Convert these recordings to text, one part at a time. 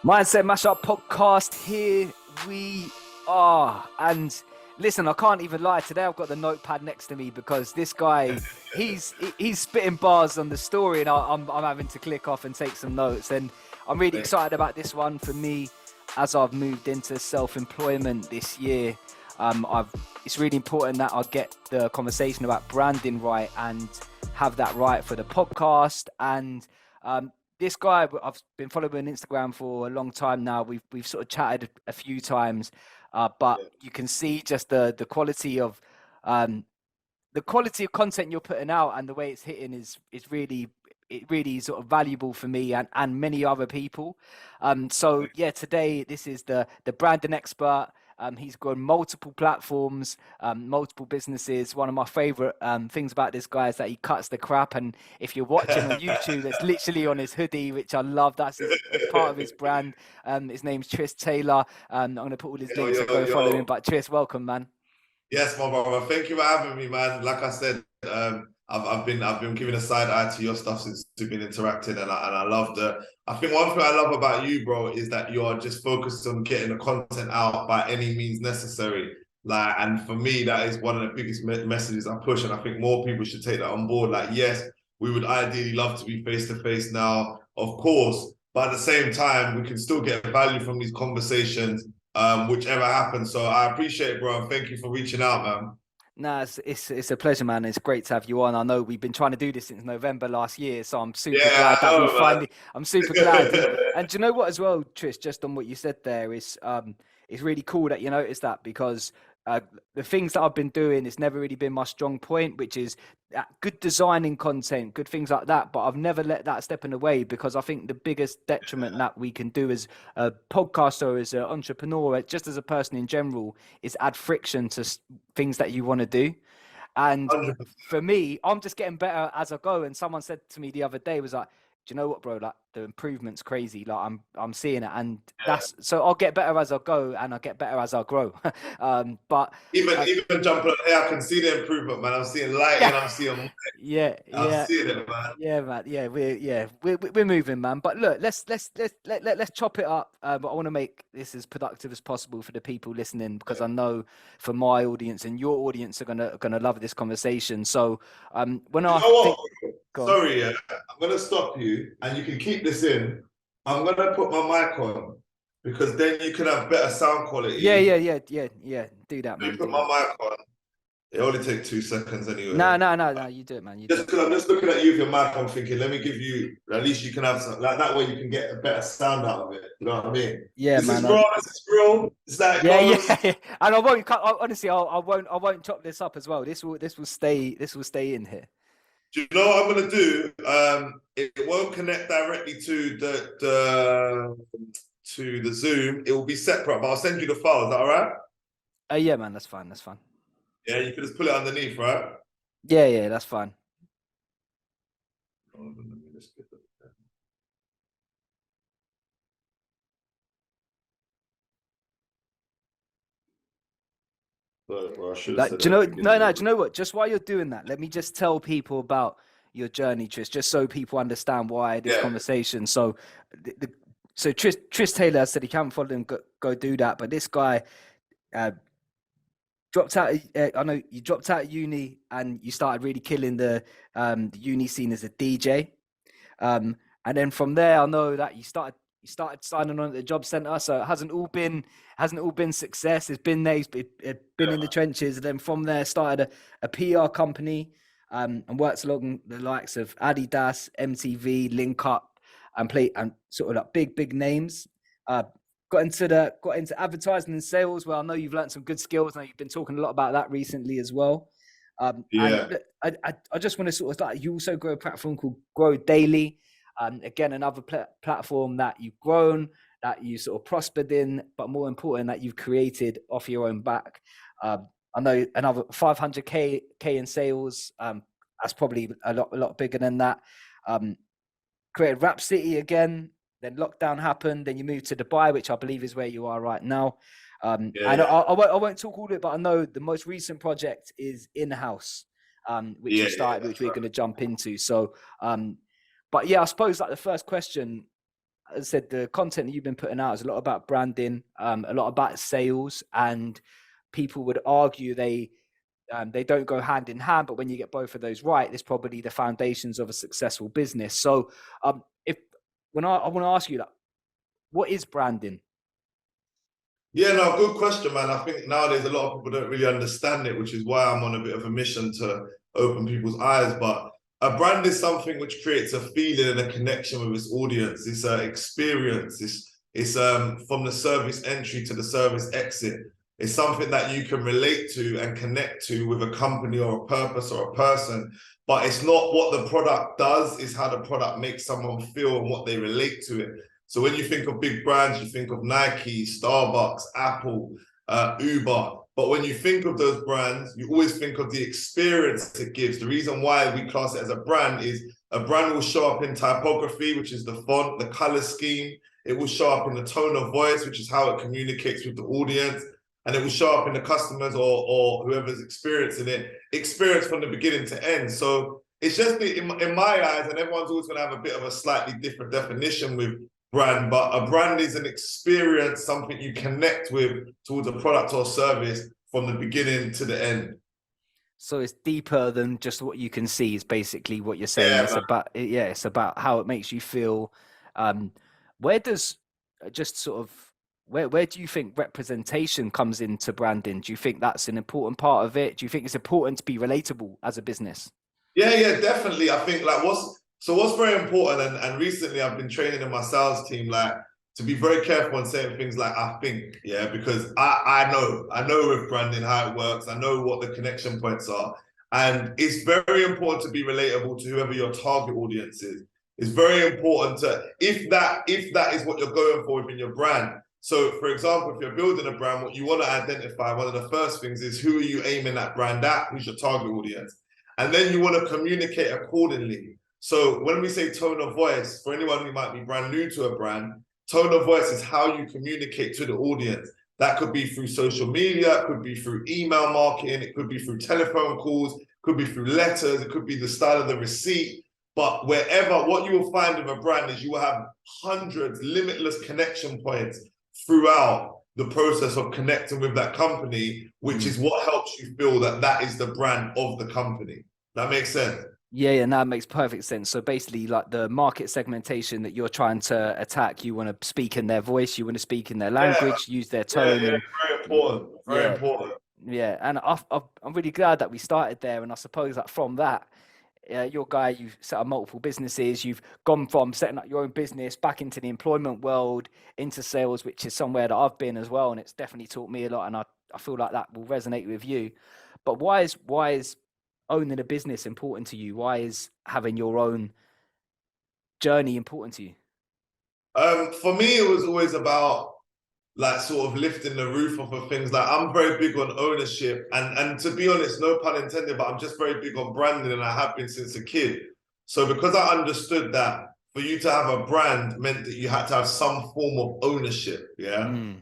Mindset Mashup podcast. Here we are. And listen, I can't even lie. Today I've got the notepad next to me because this guy, he's spitting bars on the story, and I'm having to click off and take some notes. And I'm really excited about this one for me, as I've moved into self-employment this year. It's really important that I get the conversation about branding right and have that right for the podcast. And this guy, I've been following on Instagram for a long time now. We've sort of chatted a few times, but you can see just the quality of um, content you're putting out and the way it's hitting is really sort of valuable for me and many other people. So yeah, today this is the branding expert. He's grown multiple platforms, multiple businesses. One of my favorite things about this guy is that he cuts the crap. And if you're watching on YouTube, it's literally on his hoodie, which I love. That's part of his brand. His name's Trist Taylor. I'm going to put all his Yo, links, so yo, go follow him. yo. But Trist, welcome, man. Yes, my brother. Thank you for having me, man. Like I said, I've been giving a side eye to your stuff since we've been interacting, and I love the. I think one thing I love about you, bro, is that you are just focused on getting the content out by any means necessary. Like, and for me, that is one of the biggest messages I push, and I think more people should take that on board. Like, yes, we would ideally love to be face to face now, of course, but at the same time, we can still get value from these conversations whichever happens. So I appreciate it, bro. And thank you for reaching out, man. No, it's a pleasure, man. It's great to have you on. I know we've been trying to do this since November last year, so I'm super Yeah, glad I that we know, finally. I'm super glad, and man. and do you know what as well, Trish? Just on what you said there is, it's really cool that you noticed that because uh, the things that I've been doing, it's never really been my strong point, which is good designing content, good things like that. But I've never let that step in the way because I think the biggest detriment that we can do as a podcaster, as an entrepreneur, just as a person in general, is add friction to things that you want to do. And 100%. for me, I'm just getting better as I go. And someone said to me the other day, was like, "Do you know what, bro? Like the improvement's crazy. Like I'm seeing it, and that's so I'll get better as I go, and I get better as I grow." But Even uh, even jumping on here, I can see the improvement, man. I'm seeing lighting, I'm seeing, yeah, I'm yeah. seeing it, man. Yeah, man. We're moving, man. But look, let's chop it up. But I want to make this as productive as possible for the people listening because I know for my audience and your audience are gonna love this conversation. So, when You I know think, what? go on. Sorry, yeah. I'm gonna stop you, and you can keep this in. I'm gonna put my mic on because then you can have better sound quality. Yeah. Do that, Let man. me put Do my that. mic on. It only takes 2 seconds No, anyway. no, no, no. You do it, man. You do Just it. because I'm just looking at you with your mic, I'm thinking, let me give you, at least you can have some, like that way you can get a better sound out of it. You know what I mean? Yeah, This is man. raw, this is real. It's how it Yeah, yeah, goes. yeah. And I won't cut. Honestly, I won't chop this up as well. This will stay in here. Do you know what I'm gonna do? It won't connect directly to the Zoom. It will be separate, but I'll send you the file. Is that all right? Yeah, man. That's fine. That's fine. Yeah, you can just pull it underneath, right? Yeah, that's fine. Hold on, let me just get the- Well, I should have Like, said do that you at know? the No, beginning. no. Do you know what? Just while you're doing that, let me just tell people about your journey, Tris, just so people understand why this Yeah, conversation. So, so Tris Taylor said he can't follow him. Go do that. But this guy uh, dropped out. I know you dropped out of uni and you started really killing the uni scene as a DJ. And then from there, I know that you started signing on at the job center. So it hasn't all been success. It's been nice, but it's been in the trenches. And then from there, started a PR company, and worked along the likes of Adidas, MTV, Link Up, and play and sort of like big names. Uh, got into advertising and sales. Well, I know you've learned some good skills. I know you've been talking a lot about that recently as well. And yeah, I just want to sort of start. You also grow a platform called Grow Daily. Again, another platform that you've grown, that you sort of prospered in, but more important, that you've created off your own back. I know another 500k in sales. That's probably a lot bigger than that. Um, Created Rap City again. Then lockdown happened. Then you moved to Dubai, which I believe is where you are right now. yeah, And yeah, I won't talk all of it, but I know the most recent project is In House, which you yeah. started, which That's we're right. going to jump into. So, but yeah, I suppose like the first question, as I said, the content that you've been putting out is a lot about branding, a lot about sales, and people would argue they don't go hand in hand, but when you get both of those right, it's probably the foundations of a successful business. So, if when I want to ask you that, what is branding? Yeah, no, good question, man. I think nowadays a lot of people don't really understand it, which is why I'm on a bit of a mission to open people's eyes. But a brand is something which creates a feeling and a connection with its audience. It's an experience. It's from the service entry to the service exit. It's something that you can relate to and connect to with a company or a purpose or a person. But it's not what the product does, it's how the product makes someone feel and what they relate to it. So when you think of big brands, you think of Nike, Starbucks, Apple, Uber. But when you think of those brands, you always think of the experience it gives. The reason why we class it as a brand is a brand will show up in typography, which is the font, the color scheme. It will show up in the tone of voice, which is how it communicates with the audience. And it will show up in the customers or whoever's experiencing it, experience from the beginning to end. So it's just in my eyes, and everyone's always going to have a bit of a slightly different definition with brand, but a brand is an experience, something you connect with towards a product or service from the beginning to the end. So it's deeper than just what you can see. Is basically what you're saying. Yeah, It's man. about it's about how it makes you feel. Where does just sort of where do you think representation comes into branding? Do you think that's an important part of it? Do you think it's important to be relatable as a business? Yeah, definitely. I think like what's very important, and recently I've been training in my sales team like to be very careful on saying things like I think, yeah, because I know with branding how it works, I know what the connection points are. And it's very important to be relatable to whoever your target audience is. It's very important to if that is what you're going for within your brand. So for example, if you're building a brand, what you want to identify, one of the first things is who are you aiming that brand at? Who's your target audience? And then you want to communicate accordingly. So when we say tone of voice, for anyone who might be brand new to a brand, tone of voice is how you communicate to the audience. That could be through social media, it could be through email marketing, it could be through telephone calls, it could be through letters, it could be the style of the receipt. But wherever, what you will find with a brand is you will have hundreds, limitless connection points throughout the process of connecting with that company, which is what helps you feel that that is the brand of the company. That makes sense. Yeah, that makes perfect sense. So basically, like the market segmentation that you're trying to attack, you want to speak in their voice, you want to speak in their Yeah, language, use their tone, and very important. Very yeah, important. yeah. And I'm really glad that we started there. And I suppose that from that, you're a guy, you've set up multiple businesses, you've gone from setting up your own business back into the employment world, into sales, which is somewhere that I've been as well, and it's definitely taught me a lot. And I feel like that will resonate with you. But why is owning a business important to you? Why is having your own journey important to you? For me, it was always about like sort of lifting the roof off of things. Like I'm very big on ownership, and to be honest, no pun intended, but I'm just very big on branding, and I have been since a kid. So because I understood that for you to have a brand meant that you had to have some form of ownership, yeah, Mm.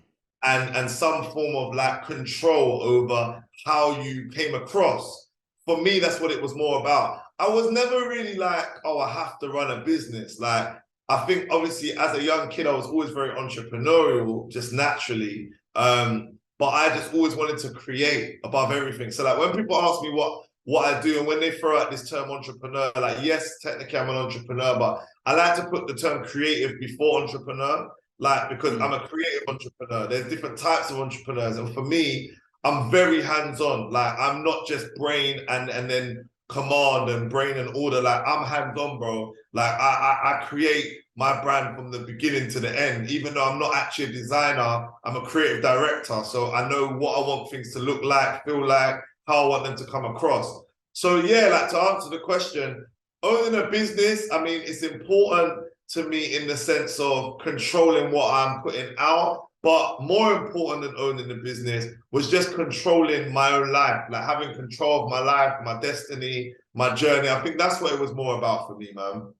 and some form of like control over how you came across. For me, that's what it was more about. I was never really like, oh, I have to run a business. Like, I think obviously as a young kid, I was always very entrepreneurial, just naturally. But I just always wanted to create above everything. So like when people ask me what I do, and when they throw out this term entrepreneur, like yes, technically I'm an entrepreneur, but I like to put the term creative before entrepreneur. Like, because I'm a creative entrepreneur. There's different types of entrepreneurs. And for me, I'm very hands-on. Like, I'm not just brain and then command and brain and order. Like, I'm hands-on, bro. Like, I create my brand from the beginning to the end. Even though I'm not actually a designer, I'm a creative director. So I know what I want things to look like, feel like, how I want them to come across. So yeah, like to answer the question, owning a business, I mean, it's important to me in the sense of controlling what I'm putting out. But more important than owning the business was just controlling my own life, like having control of my life, my destiny, my journey. I think that's what it was more about for me, man.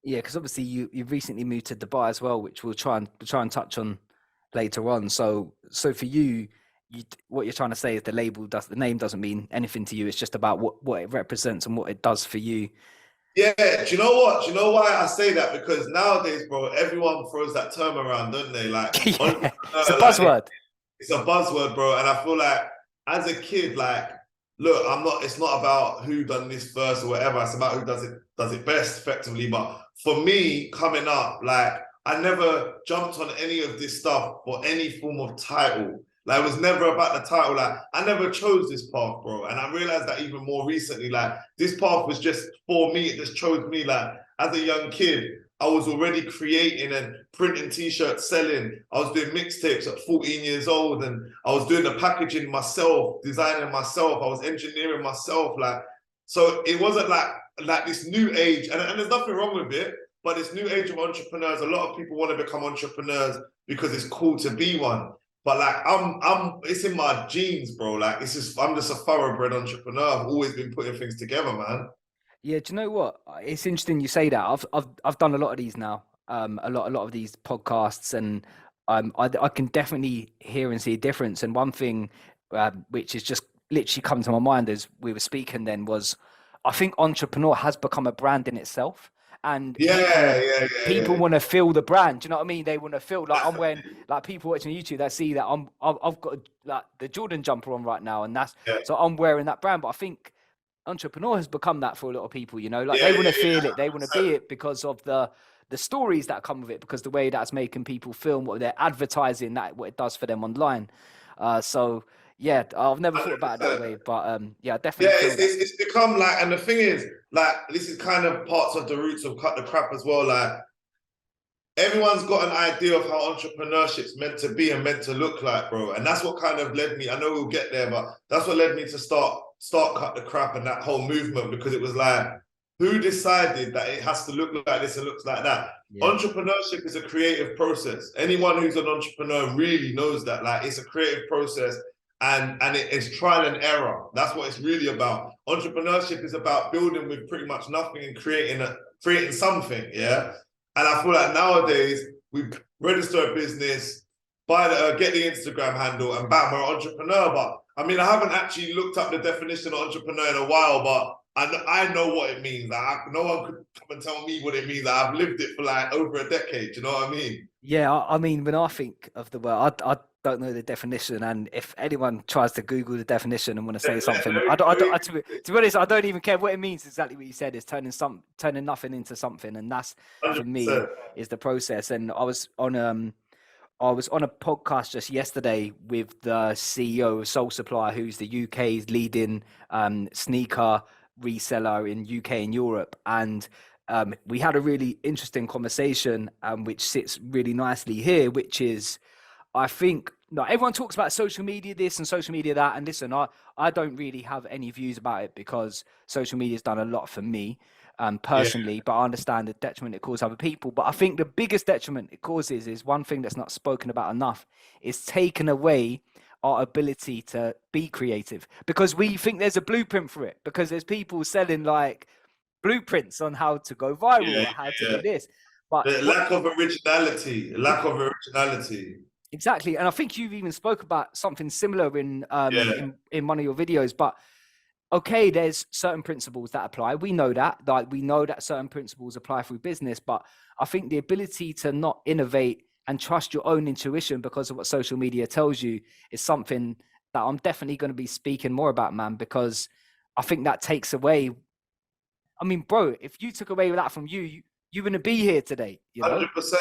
Yeah, because obviously you've recently moved to Dubai as well, which we'll try and touch on later on. So for you, what you're trying to say is the name doesn't mean anything to you. It's just about what it represents and what it does for you. Yeah, do you know what? Do you know why I say that? Because nowadays, bro, everyone throws that term around, don't they? Like Yeah, it's a entrepreneur, like buzzword. it's a buzzword, bro. And I feel like as a kid, like, look, it's not about who done this first or whatever. It's about who does it best, effectively. But for me, coming up, like, I never jumped on any of this stuff for any form of title. Like, it was never about the title. Like, I never chose this path, bro. And I realized that even more recently, like, this path was just for me. It just chose me. Like, as a young kid, I was already creating and printing t-shirts, selling. I was doing mixtapes at 14 years old, and I was doing the packaging myself, designing myself. I was engineering myself. Like, so it wasn't like this new age, and there's nothing wrong with it, but this new age of entrepreneurs, a lot of people want to become entrepreneurs because it's cool to be one. But like it's in my genes, bro. Like I'm just a thoroughbred entrepreneur. I've always been putting things together, man. Yeah, do you know what? It's interesting you say that. I've done a lot of these now. A lot of these podcasts, and I can definitely hear and see a difference. And one thing, which has just literally come to my mind as we were speaking, then was, I think entrepreneur has become a brand in itself, and Yeah, people yeah. want to feel the brand. Do you know what I mean? They want to feel like I'm wearing, like people watching YouTube that see that I've got like the Jordan jumper on right now, and that's Yeah, so I'm wearing that brand. But I think entrepreneur has become that for a lot of people, you know, like yeah, they want yeah, to yeah. feel it, they want to be it because of the stories that come with it, because the way that's making people feel, what they're advertising, that what it does for them online. So yeah, I've never thought about it that 100%. way, but yeah, I Yeah, definitely feel that. it's become like, and the thing is, like, this is kind of parts of the roots of cut the crap as well. Like, everyone's got an idea of how entrepreneurship's meant to be and meant to look like, bro. And that's what kind of led me. I know we'll get there, but that's what led me to start cut the crap and that whole movement, because it was like, who decided that it has to look like this and looks like that? Yeah. Entrepreneurship is a creative process. Anyone who's an entrepreneur really knows that. Like, it's a creative process, and it's trial and error. That's what it's really about. Entrepreneurship is about building with pretty much nothing and creating something. Yeah. And I feel like nowadays we register a business, get the Instagram handle, and bam, we're an entrepreneur. But I mean, I haven't actually looked up the definition of entrepreneur in a while, but I know what it means. Like, no one could come and tell me what it means. Like, I've lived it for like over a decade. You know what I mean? Yeah, I mean, when I think of the word, I don't know the definition, and if anyone tries to Google the definition and want to say something, to be honest, I don't even care what it means. Exactly what you said is turning nothing into something, and that's for me 100%. is the process. And I was on a podcast just yesterday with the CEO of Soul Supply, who's the UK's leading sneaker reseller in UK and Europe, and we had a really interesting conversation, which sits really nicely here, which is, I think, no, everyone talks about social media this and social media that, and listen, I don't really have any views about it because social media has done a lot for me, Yeah, personally, but I understand the detriment it causes other people. But I think the biggest detriment it causes is one thing that's not spoken about enough, is taking away our ability to be creative, because we think there's a blueprint for it, because there's people selling like blueprints on how to go viral yeah, or how to yeah. do this. But The what lack of originality, lack of originality. exactly, and I think you've even spoke about something similar in Yeah, in one of your videos. But okay, there's certain principles that apply. We know that, like we know that certain principles apply through business, but I think the ability to not innovate and trust your own intuition because of what social media tells you is something that I'm definitely going to be speaking more about, man, because I think that takes away. I mean, bro, if you took away that from you wouldn't be here today, you know? 100%.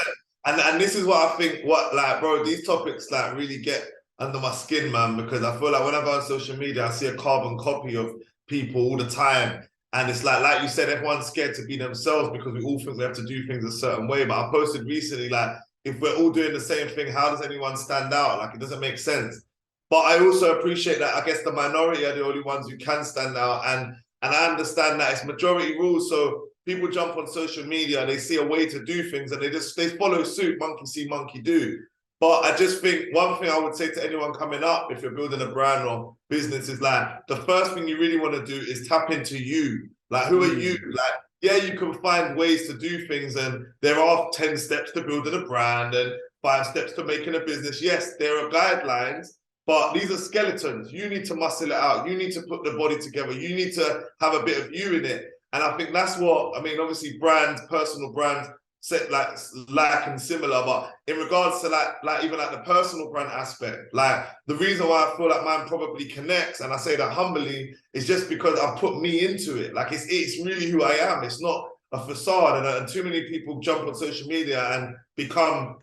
And this is what I think. What, like, bro, these topics like really get under my skin, man, because I feel like when I go on social media, I see a carbon copy of people all the time. And it's like you said, everyone's scared to be themselves because we all think we have to do things a certain way. But I posted recently, like, if we're all doing the same thing, how does anyone stand out? Like, it doesn't make sense. But I also appreciate that I guess the minority are the only ones who can stand out. And I understand that it's majority rules. So people jump on social media, they see a way to do things, and they follow suit, monkey see, monkey do. But I just think one thing I would say to anyone coming up, if you're building a brand or business, is like, the first thing you really want to do is tap into you. Like, who are you? Mm, Like, yeah, you can find ways to do things, and there are 10 steps to building a brand and 5 steps to making a business. Yes, there are guidelines, but these are skeletons. You need to muscle it out. You need to put the body together. You need to have a bit of you in it. And I think that's what, I mean, obviously brands, personal brands, set like and similar, but in regards to like even like the personal brand aspect, like the reason why I feel like mine probably connects, and I say that humbly, is just because I put me into it. Like it's really who I am. It's not a facade, and too many people jump on social media and become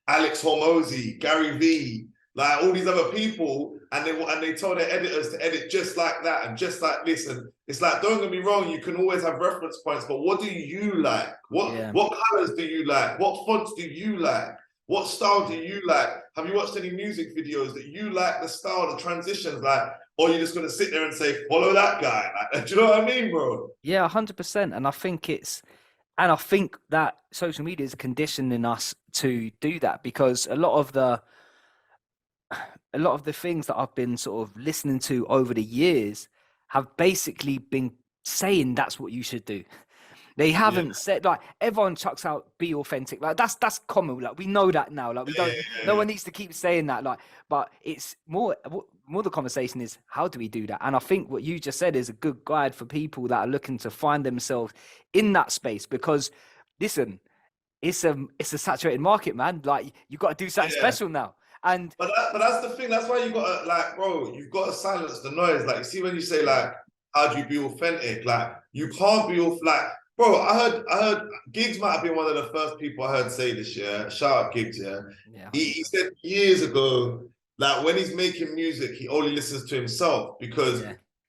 Alex Hormozy, Gary Vee, like all these other people, and they tell their editors to edit just like that and just like this. And it's like, don't get me wrong, you can always have reference points, but what do you like? What colors do you like? What fonts do you like? What style do you like? Have you watched any music videos that you like the style, the transitions, like, or you're just gonna sit there and say, follow that guy? Like, do you know what I mean, bro? Yeah, 100%. And I think that social media is conditioning us to do that, because a lot of the things that I've been sort of listening to over the years have basically been saying that's what you should do. They haven't said, like, everyone chucks out be authentic. Like that's common. Like we know that now. Like we don't. No one needs to keep saying that. Like, but it's more the conversation is, how do we do that? And I think what you just said is a good guide for people that are looking to find themselves in that space. Because listen, it's a saturated market, man. Like you got to do something special now. And but that's the thing. That's why you gotta, like, bro, you've got to silence the noise. Like, you see, when you say like, how do you be authentic? Like, you can't be like, bro. I heard Giggs might have been one of the first people I heard say this. Yeah, shout out Giggs. Yeah, he said years ago, like when he's making music, he only listens to himself, because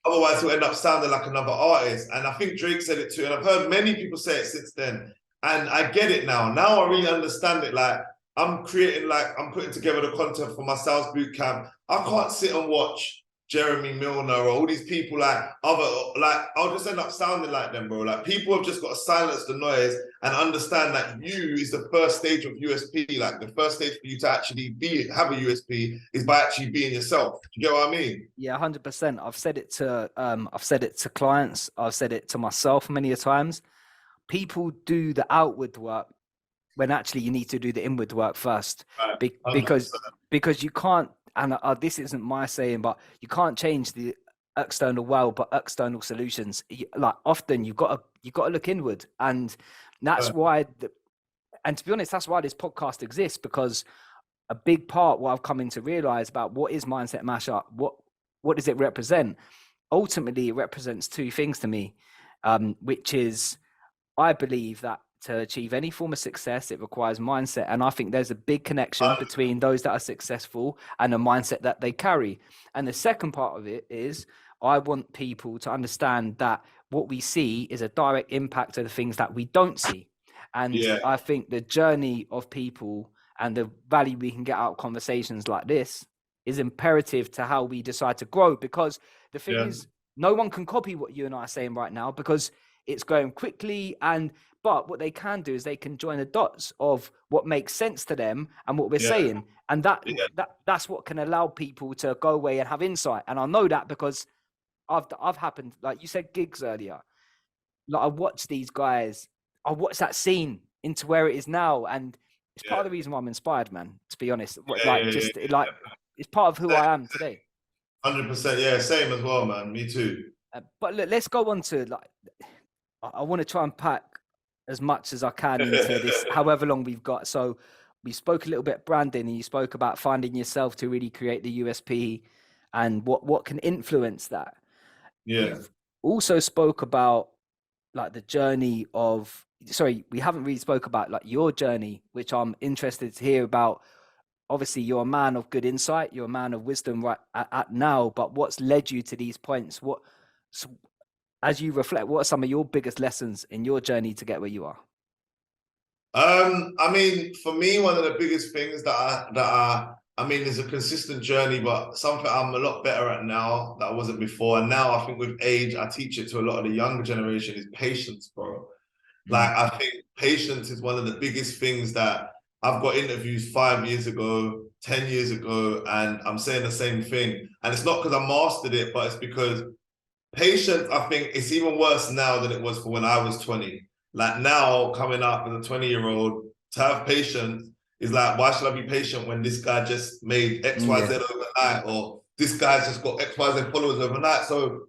otherwise he'll end up sounding like another artist. And I think Drake said it too, and I've heard many people say it since then. And I get it now. Now I really understand it. Like, I'm putting together the content for my sales boot camp. I can't sit and watch Jeremy Milner or all these people I'll just end up sounding like them, bro. Like, people have just got to silence the noise and understand that you is the first stage of USP. Like, the first stage for you to actually have a USP is by actually being yourself. Do you get what I mean? Yeah, 100%. I've said it to clients. I've said it to myself many a times. People do the outward work when actually you need to do the inward work first. Because you can't, and this isn't my saying, but you can't change the external world, but external solutions. Like, often you've got to look inward, and that's why. And to be honest, that's why this podcast exists, because a big part what I've come in to realize about what is Mindset Mashup, what does it represent? Ultimately, it represents two things to me, which is, I believe that to achieve any form of success, it requires mindset. And I think there's a big connection between those that are successful and the mindset that they carry. And the second part of it is, I want people to understand that what we see is a direct impact of the things that we don't see. And I think the journey of people and the value we can get out of conversations like this is imperative to how we decide to grow. Because the thing is, no one can copy what you and I are saying right now, because it's going quickly. But what they can do is they can join the dots of what makes sense to them and what we're saying. And that's what can allow people to go away and have insight. And I know that because I've happened, like you said, Gigs earlier. Like, I watched these guys, I watched that scene into where it is now. And it's part of the reason why I'm inspired, man, to be honest. It's part of who I am today. 100%. Yeah, same as well, man. Me too. But look, let's go on to, like, I want to try and pack as much as I can into this, however long we've got. So we spoke a little bit branding, and you spoke about finding yourself to really create the USP and what can influence that. You've also spoke about, like, the journey of, we haven't really spoke about, like, your journey, which I'm interested to hear about. Obviously, you're a man of good insight, you're a man of wisdom right at now, but what's led you to these points? As you reflect, what are some of your biggest lessons in your journey to get where you are? I mean, for me, one of the biggest things I mean, is a consistent journey, but something I'm a lot better at now that I wasn't before. And now I think with age, I teach it to a lot of the younger generation, is patience, bro. Like, I think patience is one of the biggest things that I've got interviews 5 years ago, 10 years ago, and I'm saying the same thing. And it's not because I mastered it, but it's because patience, I think it's even worse now than it was for when I was 20. Like, now, coming up as a 20-year-old, to have patience is like, why should I be patient when this guy just made XYZ overnight, or this guy's just got XYZ followers overnight? So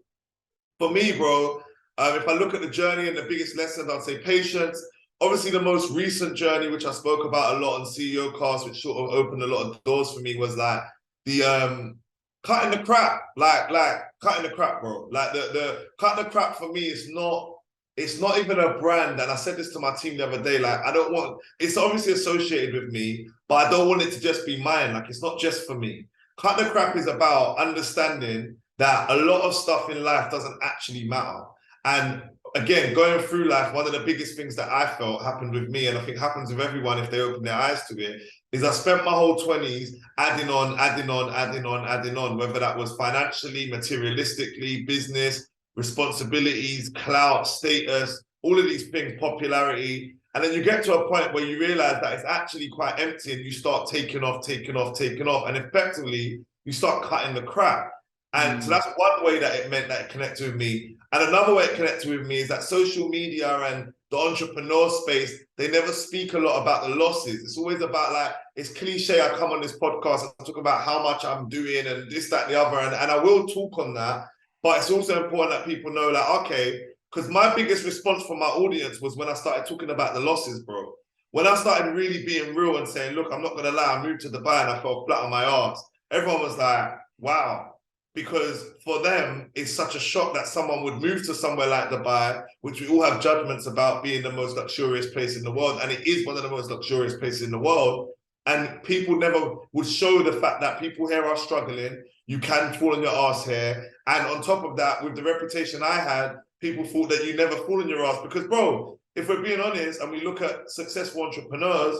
for me, bro, If I look at the journey and the biggest lessons, I'd say patience. Obviously, the most recent journey, which I spoke about a lot on CEO Cast, which sort of opened a lot of doors for me, was like the cutting the crap, like cutting the crap, bro. Like the cutting the crap for me is not. It's not even a brand, and I said this to my team the other day. Like, I don't want. It's obviously associated with me, but I don't want it to just be mine. Like, it's not just for me. Cut the crap is about understanding that a lot of stuff in life doesn't actually matter. And again, going through life, one of the biggest things that I felt happened with me, and I think happens with everyone if they open their eyes to it, is I spent my whole 20s adding on, whether that was financially, materialistically, business, responsibilities, clout, status, all of these things, popularity. And then you get to a point where you realize that it's actually quite empty and you start taking off. And effectively, you start cutting the crap. And so that's one way that it meant that it connected with me. And another way it connected with me is that social media and the entrepreneur space, they never speak a lot about the losses. It's always about like, it's cliche. I come on this podcast and talk about how much I'm doing and this, that, and the other. And I will talk on that. But it's also important that people know, like, okay, because my biggest response from my audience was when I started talking about the losses, bro. When I started really being real and saying, look, I'm not going to lie, I moved to Dubai and I fell flat on my ass. Everyone was like, wow. Because for them, it's such a shock that someone would move to somewhere like Dubai, which we all have judgments about being the most luxurious place in the world. And it is one of the most luxurious places in the world. And people never would show the fact that people here are struggling. You can fall on your ass here. And on top of that, with the reputation I had, people thought that you never fall on your ass. Because, bro, if we're being honest and we look at successful entrepreneurs,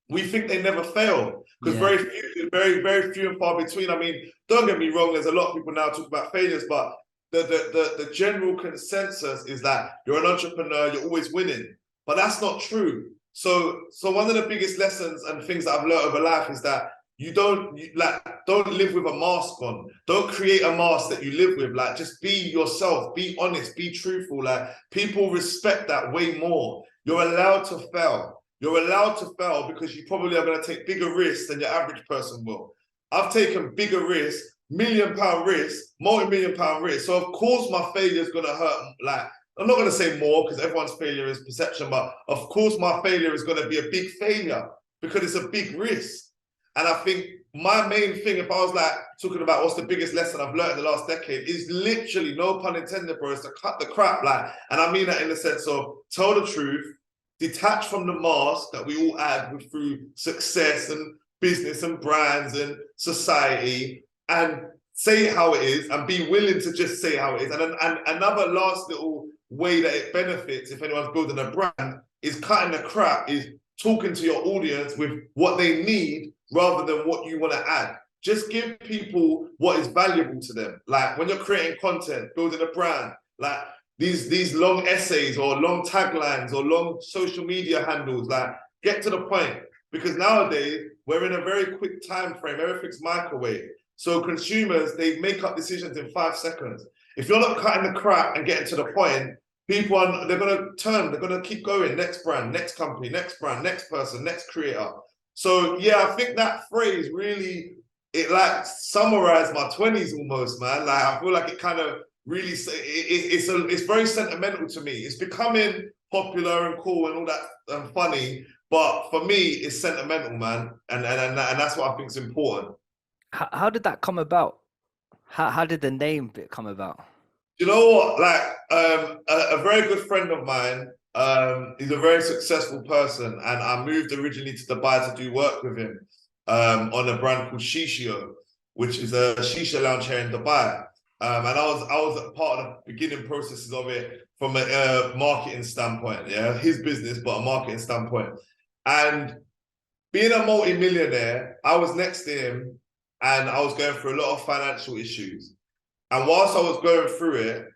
we think they never fail. Because very few and far between. I mean, don't get me wrong, there's a lot of people now talk about failures, but the general consensus is that you're an entrepreneur, you're always winning. But that's not true. So one of the biggest lessons and things that I've learned over life is that don't live with a mask on. Don't create a mask that you live with. Like, just be yourself, be honest, be truthful. Like, people respect that way more. You're allowed to fail. You're allowed to fail because you probably are going to take bigger risks than your average person will. I've taken bigger risks, £1 million risks, multi-million-pound risks. So of course my failure is going to hurt. Like, I'm not going to say more because everyone's failure is perception, but of course my failure is going to be a big failure because it's a big risk. And I think my main thing, if I was like talking about what's the biggest lesson I've learned in the last decade, is literally, no pun intended, bro, is to cut the crap. Like, and I mean that in the sense of tell the truth, detach from the mask that we all add through success and business and brands and society, and say it how it is and be willing to just say how it is. And another last little way that it benefits if anyone's building a brand is cutting the crap, is talking to your audience with what they need rather than what you want to add. Just give people what is valuable to them. Like when you're creating content, building a brand, like these long essays or long taglines or long social media handles, like get to the point. Because nowadays we're in a very quick time frame, everything's microwave. So consumers, they make up decisions in 5 seconds. If you're not cutting the crap and getting to the point, people they're gonna turn, they're gonna keep going, next brand, next company, next brand, next person, next creator. So yeah, I think that phrase really, it like summarized my 20s almost, man. Like I feel like it kind of really, it's very sentimental to me. It's becoming popular and cool and all that and funny, but for me, it's sentimental, man. And that's what I think is important. How did that come about? How did the name bit come about? You know what? Like a very good friend of mine, he's a very successful person, and I moved originally to Dubai to do work with him on a brand called Shishio, which is a shisha lounge here in Dubai. And I was a part of the beginning processes of it from a marketing standpoint. Yeah, his business, but a marketing standpoint. And being a multi-millionaire, I was next to him, and I was going through a lot of financial issues. And whilst I was going through it,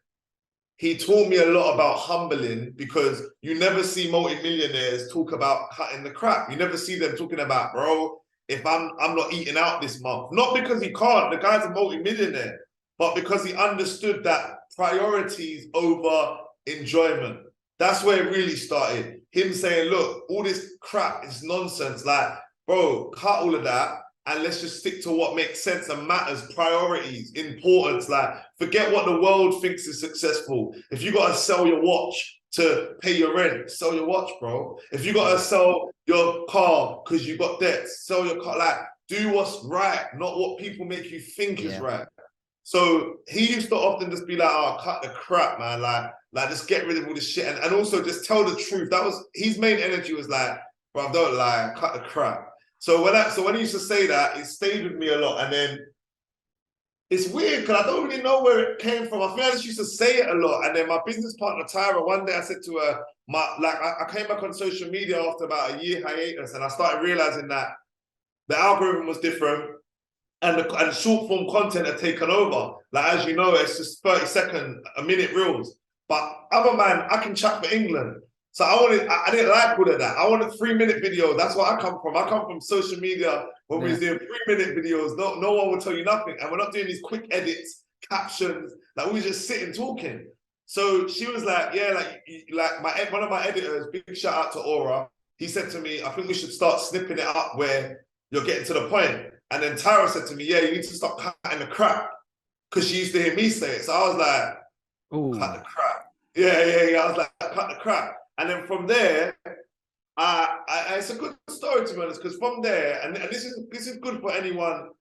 he taught me a lot about humbling, because you never see multi-millionaires talk about cutting the crap. You never see them talking about, bro, if I'm not eating out this month. Not because he can't, the guy's a multi-millionaire, but because he understood that priorities over enjoyment. That's where it really started. Him saying, look, all this crap is nonsense. Like, bro, cut all of that. and let's just stick to what makes sense and matters, priorities, importance. Like, forget what the world thinks is successful. If you got to sell your watch to pay your rent, sell your watch, bro. If you got to sell your car because you got debts, sell your car. Like, do what's right, not what people make you think is right. So he used to often just be like, oh, cut the crap, man. Like just get rid of all this shit. And also just tell the truth. That was his main energy, was like, bro, don't lie, cut the crap. So when he used to say that, it stayed with me a lot. And then it's weird because I don't really know where it came from. I think I just used to say it a lot. And then my business partner, Tyra, one day I said to her, I came back on social media after about a year hiatus, and I started realizing that the algorithm was different. And short form content had taken over. Like, as you know, it's just 30-second, a minute reels. But other man, I can chat for England. So I didn't like all of that. I wanted 3-minute videos. That's where I come from. I come from social media when we was doing 3-minute videos. No one will tell you nothing. And we're not doing these quick edits, captions. Like, we were just sitting talking. So she was like, yeah, like one of my editors, big shout out to Aura. He said to me, I think we should start snipping it up where you're getting to the point. And then Tyra said to me, yeah, you need to stop cutting the crap. Because she used to hear me say it. So I was like, ooh, cut the crap. Yeah. I was like, cut the crap. And then from there, it's a good story, to be honest, because from there, and this is good for anyone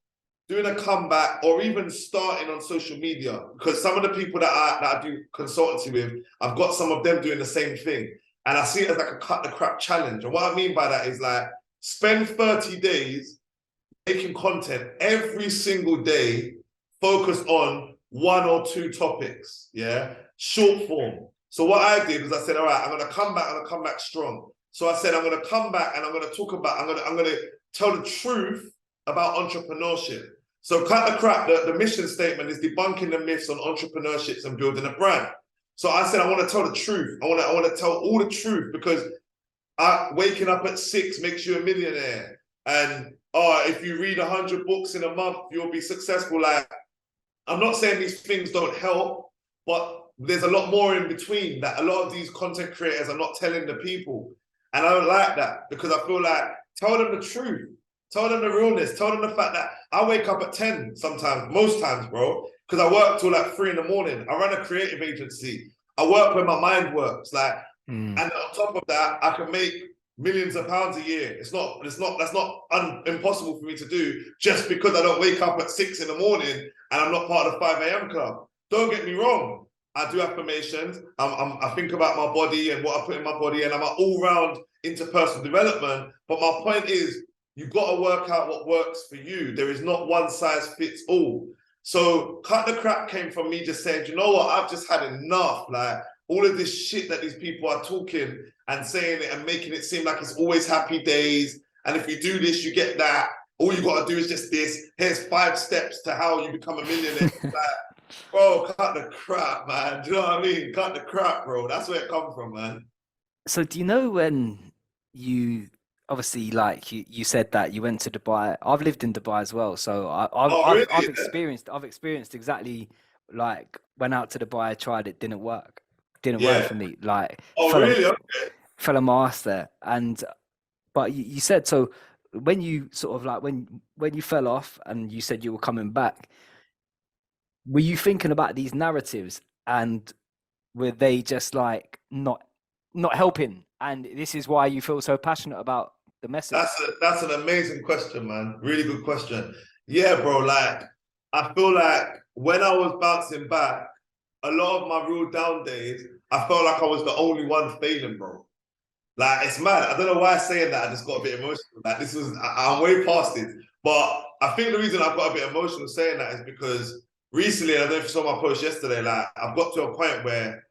doing a comeback or even starting on social media, because some of the people that I do consultancy with, I've got some of them doing the same thing. And I see it as like a cut the crap challenge. And what I mean by that is like, spend 30 days making content every single day, focused on 1 or 2 topics, short form. So what I did was I said, all right, I'm gonna come back strong. So I said, I'm gonna come back and I'm gonna talk about, I'm gonna tell the truth about entrepreneurship. So cut the crap, the mission statement is debunking the myths on entrepreneurships and building a brand. So I said, I wanna tell the truth. I wanna tell all the truth, because waking up at 6 makes you a millionaire. And if you read 100 books in a month, you'll be successful. Like, I'm not saying these things don't help, but there's a lot more in between that a lot of these content creators are not telling the people. And I don't like that, because I feel like, tell them the truth, tell them the realness, tell them the fact that I wake up at 10 sometimes, most times, bro, because I work till like 3 in the morning. I run a creative agency. I work where my mind works. Like, and on top of that, I can make millions of pounds a year. That's not impossible for me to do just because I don't wake up at 6 in the morning and I'm not part of the 5 a.m. club. Don't get me wrong. I do affirmations. I think about my body and what I put in my body, and I'm an all-round into personal development. But my point is, you've got to work out what works for you. There is not one size fits all. So cut the crap came from me just saying, you know what? I've just had enough. Like, all of this shit that these people are talking and saying it and making it seem like it's always happy days. And if you do this, you get that. All you got to do is just this. Here's 5 steps to how you become a millionaire. Like, bro, cut the crap, man. Do you know what I mean? Cut the crap, bro. That's where it comes from, man. So do you know when you obviously, like you said that you went to Dubai? I've lived in Dubai as well, so Really? I've experienced exactly, like, went out to Dubai, tried it, didn't work for me. Like, Really? Okay. fell on my ass there. And but you said, so when you sort of like when you fell off and you said you were coming back, were you thinking about these narratives, and were they just like not helping? And this is why you feel so passionate about the message. That's an amazing question, man. Really good question. Yeah, bro. Like, I feel like when I was bouncing back, a lot of my real down days, I felt like I was the only one failing, bro. Like, it's mad. I don't know why I'm saying that. I just got a bit emotional. Like, I'm way past it. But I think the reason I've got a bit emotional saying that is because recently, I don't know if you saw my post yesterday, like, I've got to a point where,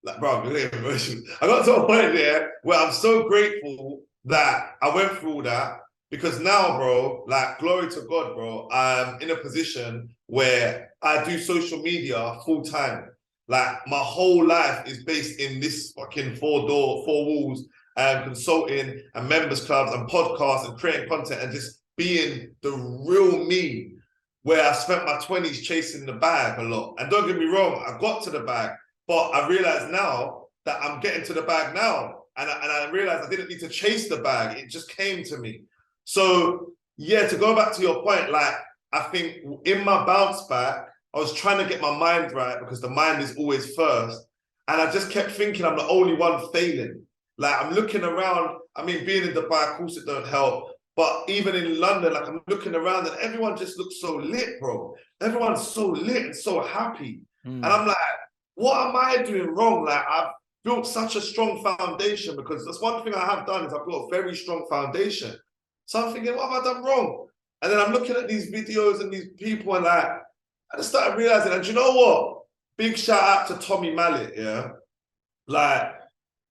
like, bro, I'm getting emotional. I got to a point there where I'm so grateful that I went through all that, because now, bro, like, glory to God, bro, I'm in a position where I do social media full time. Like, my whole life is based in this fucking four walls, and consulting and members clubs and podcasts and creating content and just being the real me, where I spent my 20s chasing the bag a lot. And don't get me wrong, I got to the bag, but I realize now that I'm getting to the bag now. And I realized I didn't need to chase the bag. It just came to me. So yeah, to go back to your point, like I think in my bounce back, I was trying to get my mind right because the mind is always first. And I just kept thinking I'm the only one failing. Like I'm looking around. I mean, being in Dubai, of course, it don't help. But even in London, like I'm looking around and everyone just looks so lit, bro. Everyone's so lit and so happy. And I'm like, what am I doing wrong? Like I've built such a strong foundation because that's one thing I have done is I've built a very strong foundation. So I'm thinking, what have I done wrong? And then I'm looking at these videos and these people and like, I just started realizing, and do you know what? Big shout out to Tommy Mallet, yeah? Like,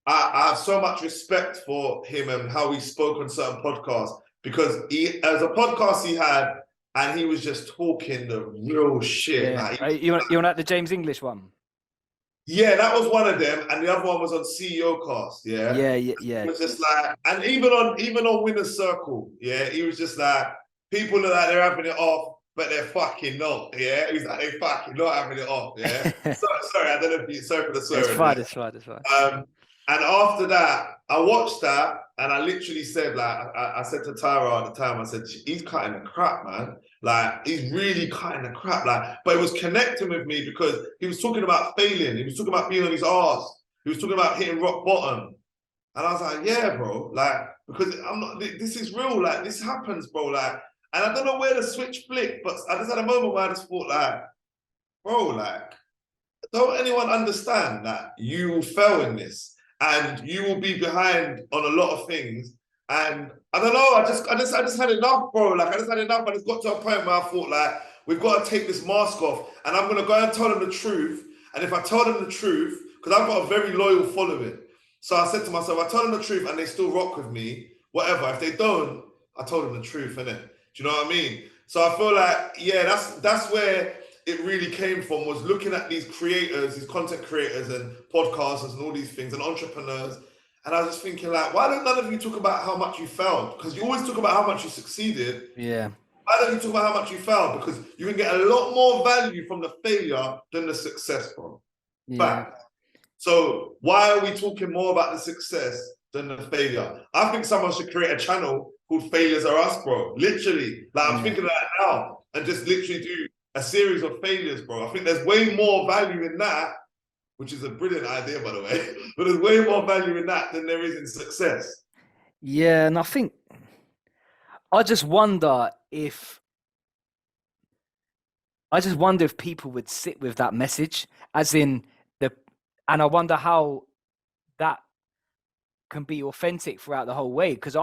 I have so much respect for him and how he spoke on certain podcasts because as a podcast he had, and he was just talking the real shit. Yeah. Like, You want at the James English one? yeah, that was one of them, and the other one was on CEO Cast, yeah? Yeah. It was just like, and even on Winner's Circle, yeah, he was just like, people look like they're having it off, but they're fucking not, yeah. He's like, they fucking not having it off, yeah. Sorry, I don't know if you sorry for the swearing. It's fine. And after that, I watched that, and I literally said, like, I said to Tyra at the time, I said, he's cutting the crap, man. Like, he's really cutting the crap. Like, but it was connecting with me because he was talking about failing. He was talking about being on his arse. He was talking about hitting rock bottom. And I was like, yeah, bro. Like, because I'm not, this is real. Like, this happens, bro. Like, and I don't know where the switch flipped, but I just had a moment where I just thought, like, bro, like, don't anyone understand that you will fail in this and you will be behind on a lot of things. And I don't know, I just had enough, bro. Like I just had enough. And it's got to a point where I thought, like, we've got to take this mask off. And I'm gonna go and tell them the truth. And if I tell them the truth, because I've got a very loyal following. So I said to myself, I tell them the truth and they still rock with me, whatever. If they don't, I told them the truth, innit? Do you know what I mean? So I feel like, yeah, that's where it really came from, was looking at these creators, these content creators and podcasters and all these things and entrepreneurs. And I was just thinking, like, why don't none of you talk about how much you failed? Because you always talk about how much you succeeded. Yeah. Why don't you talk about how much you failed? Because you can get a lot more value from the failure than the success, bro. Yeah. Fact. So why are we talking more about the success than the failure? I think someone should create a channel called Failures Are Us, bro. Literally. Like, I'm thinking of that now. And just literally do a series of failures, bro. I think there's way more value in that, which is a brilliant idea, by the way. But there's way more value in that than there is in success. Yeah, and I just wonder if people would sit with that message, as in and I wonder how that can be authentic throughout the whole way. Because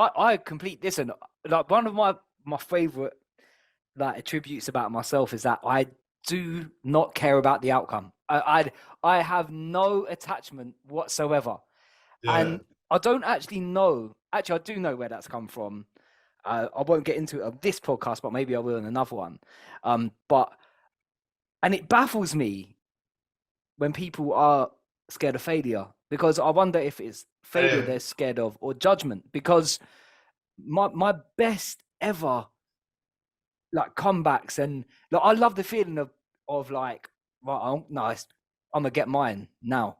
listen, like one of my favorite like attributes about myself is that I do not care about the outcome. I have no attachment whatsoever. Yeah. And I don't actually know. Actually, I do know where that's come from. I won't get into it on this podcast, but maybe I will in another one. And it baffles me when people are scared of failure, because I wonder if it's failure they're scared of or judgment. Because my best ever like comebacks, and like I love the feeling of like, right, nice, I'm gonna get mine now.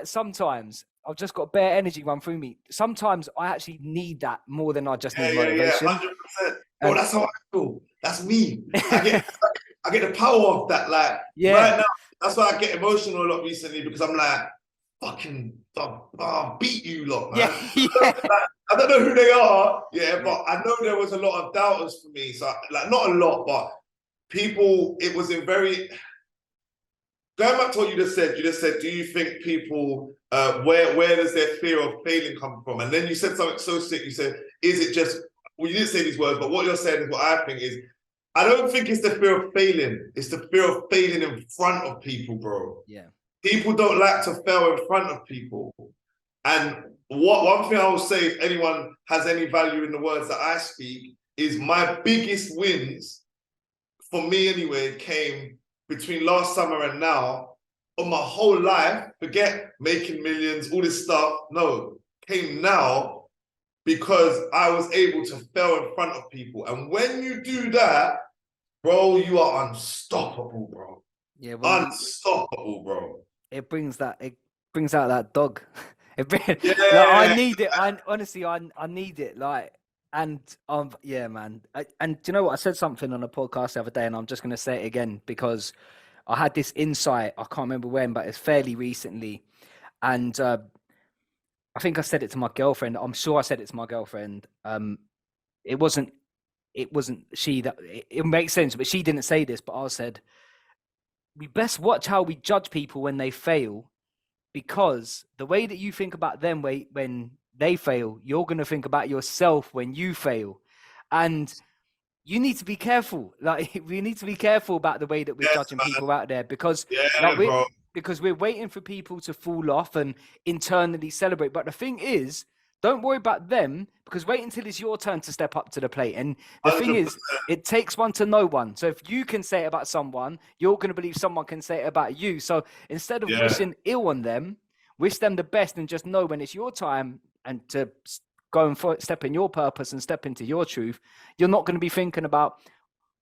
Sometimes I've just got bare energy run through me. Sometimes I actually need that more than I just need motivation. 100%. Bro, that's how I feel. That's me. I get the power of that. Like right now, that's why I get emotional a lot recently, because I'm like, fucking I'll beat you lot, man. I don't know who they are, but I know there was a lot of doubters for me. So like not a lot, but people, it was in very, going back to what you just said, do you think people, where does their fear of failing come from? And then you said something so sick, you said, is it just, well, you didn't say these words, but what you're saying is what I think is, I don't think it's the fear of failing, it's the fear of failing in front of people, bro. Yeah. People don't like to fail in front of people. And one thing I will say, if anyone has any value in the words that I speak, is my biggest wins, for me anyway, came between last summer and now, on my whole life. Forget making millions, all this stuff. No, came now because I was able to fail in front of people. And when you do that, bro, you are unstoppable, bro. Yeah, unstoppable, bro. It brings out that dog. Like I Yeah, need it. I honestly, I need it. Like, and yeah, man. And do you know what? I said something on a podcast the other day, and I'm just gonna say it again because I had this insight. I can't remember when, but it's fairly recently, and I think I said it to my girlfriend. I'm sure I said it to my girlfriend. It wasn't. It wasn't she that. It makes sense, but she didn't say this. But I said we best watch how we judge people when they fail because the way that you think about them when they fail, you're going to think about yourself when you fail. And you need to be careful. Like we need to be careful about the way that we're yes, judging man. people out there because like Yeah, we're bro. because we're waiting for people to fall off and internally celebrate. But the thing is, don't worry about them because wait until it's your turn to step up to the plate. And the thing is, 100%. it takes one to know one. So if you can say it about someone, you're going to believe someone can say it about you. So instead of Yeah, wishing ill on them, wish them the best and just know when it's your time and to go and step in your purpose and step into your truth. You're not going to be thinking about,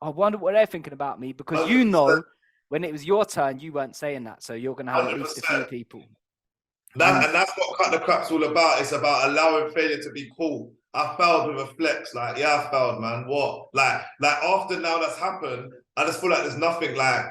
I wonder what they're thinking about me because you 100%. know when it was your turn, you weren't saying that. So you're going to have at least a few 100%. people. That And and that's what cut the crap's all about. It's about allowing failure to be cool. I failed with a flex. Like, yeah, I failed, man. What? Like after now that's happened, I just feel like there's nothing like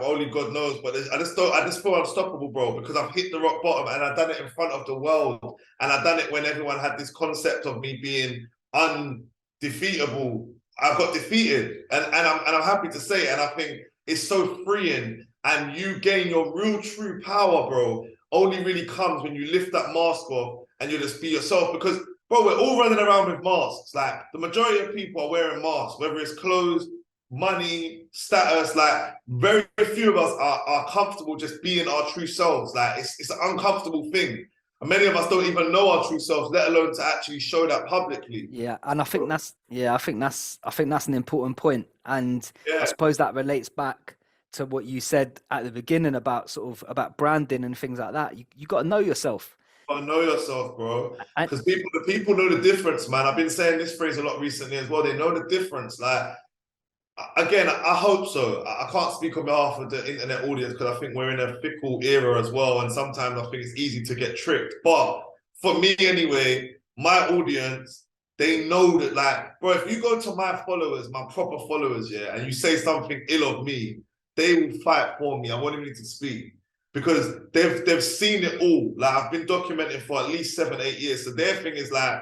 only God knows. But I just feel unstoppable, bro, because I've hit the rock bottom and I've done it in front of the world. And I've done it when everyone had this concept of me being undefeatable. I got defeated. And I'm happy to say it. And I think it's so freeing. And you gain your real true power, bro, only really comes when you lift that mask off and you just be yourself. Because, bro, we're all running around with masks. Like, the majority of people are wearing masks, whether it's clothes, money, status. Like, very few of us are comfortable just being our true selves. Like, it's an uncomfortable thing. And many of us don't even know our true selves, let alone to actually show that publicly. yeah, and I think that's an important point. And I Yeah, suppose that relates back to what you said at the beginning about sort of about branding and things like that. You got to know yourself. gotta know yourself, bro. And Because the people know the difference, man. I've been saying this phrase a lot recently as well. They know the difference. Like, again, I hope so. I can't speak on behalf of the internet audience because I think we're in a fickle era as well, and sometimes I think it's easy to get tricked. But for me, anyway, my audience, they know that, like, bro, if you go to my followers, my proper followers, yeah, and you say something ill of me, they will fight for me. I won't even need to speak because they've seen it all. Like, I've been documenting for at least 7, 8 years, so their thing is like,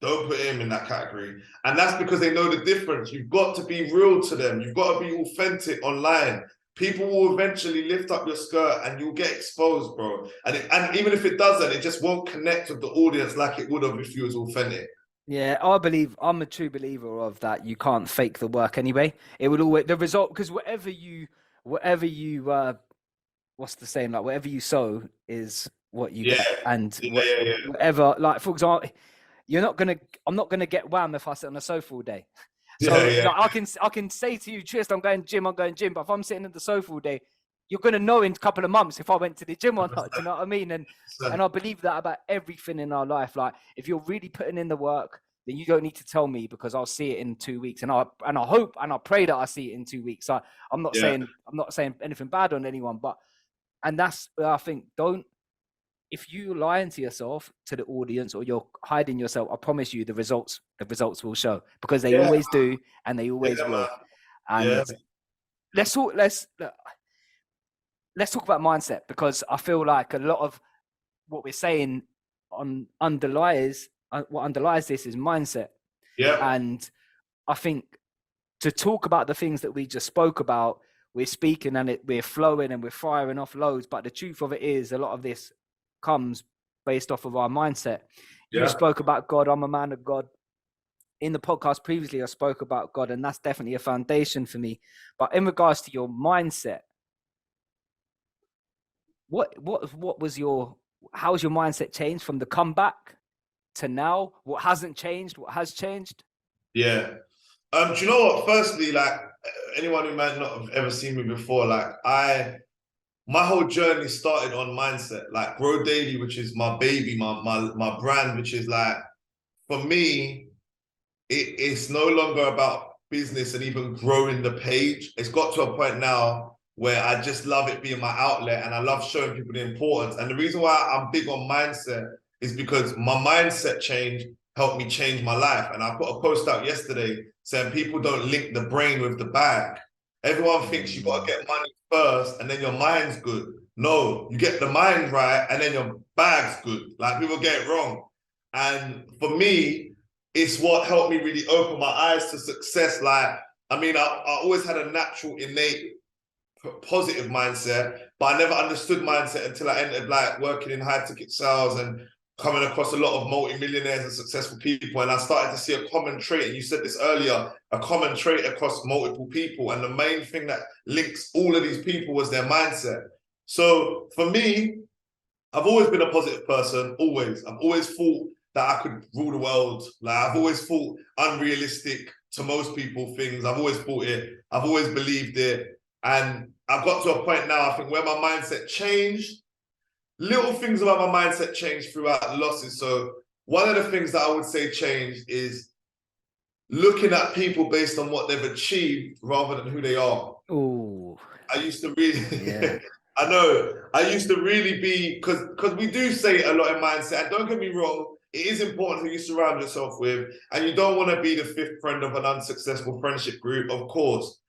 don't put him in that category. And that's because they know the difference. You've got to be real to them. You've got to be authentic online. People will eventually lift up your skirt and you'll get exposed, bro. And even if it doesn't, it just won't connect with the audience like it would have if you was authentic. yeah, I'm a true believer of that. You can't fake the work anyway. It will always the result because whatever you what's the saying, like whatever you sow is what you Yeah, get. And yeah. whatever, like for example, you're not gonna I'm not gonna get wham if I sit on a sofa all day. Yeah, So yeah. like I can say to you, Trist, I'm going gym, but if I'm sitting at the sofa all day, you're gonna know in a couple of months if I went to the gym or not. Do you know what I mean? And I believe that about everything in our life. Like if you're really putting in the work, then you don't need to tell me because I'll see it in 2 weeks. And I hope and I pray that I see it in 2 weeks. So Yeah, I'm not saying anything bad on anyone, but and that's where I think don't if you're lying to yourself to the audience or you're hiding yourself, I promise you the results will show because they yeah, always do and they always yeah, man. will. Yeah, And let's talk about mindset because I feel like a lot of what we're saying on underlies what underlies this is mindset. yeah, And I think to talk about the things that we just spoke about, we're speaking and we're flowing and we're firing off loads. But the truth of it is, a lot of this comes based off of our mindset. You yeah, spoke about God. I'm a man of God. In the podcast previously, I spoke about God, and that's definitely a foundation for me. But in regards to your mindset, what was your how's your mindset changed from the comeback to now? What hasn't changed? What has changed? yeah. Do you know what? Firstly, like, anyone who might not have ever seen me before, like, my whole journey started on mindset, like Grow Daily, which is my baby, my brand, which is like, for me, it's no longer about business and even growing the page. It's got to a point now where I just love it being my outlet and I love showing people the importance. And the reason why I'm big on mindset is because my mindset change helped me change my life. And I put a post out yesterday saying people don't link the brain with the bag. Everyone thinks you got to get money first and then your mind's good. No, you get the mind right and then your bag's good. Like, people get it wrong. And for me, it's what helped me really open my eyes to success. Like, I mean, I always had a natural, innate, positive mindset, but I never understood mindset until I ended like working in high ticket sales and coming across a lot of multi-millionaires and successful people. And I started to see a common trait, and you said this earlier, a common trait across multiple people. And the main thing that links all of these people was their mindset. So for me, I've always been a positive person, always. I've always thought that I could rule the world. Like, I've always thought unrealistic to most people things. I've always thought it. I've always believed it. And I've got to a point now, I think, where my mindset changed. Little things about my mindset changed throughout the losses. So one of the things that I would say changed is looking at people based on what they've achieved rather than who they are. Oh, I used to really, yeah. I know, I used to really be, because we do say it a lot in mindset, and don't get me wrong, it is important who you surround yourself with, and you don't want to be the fifth friend of an unsuccessful friendship group, of course.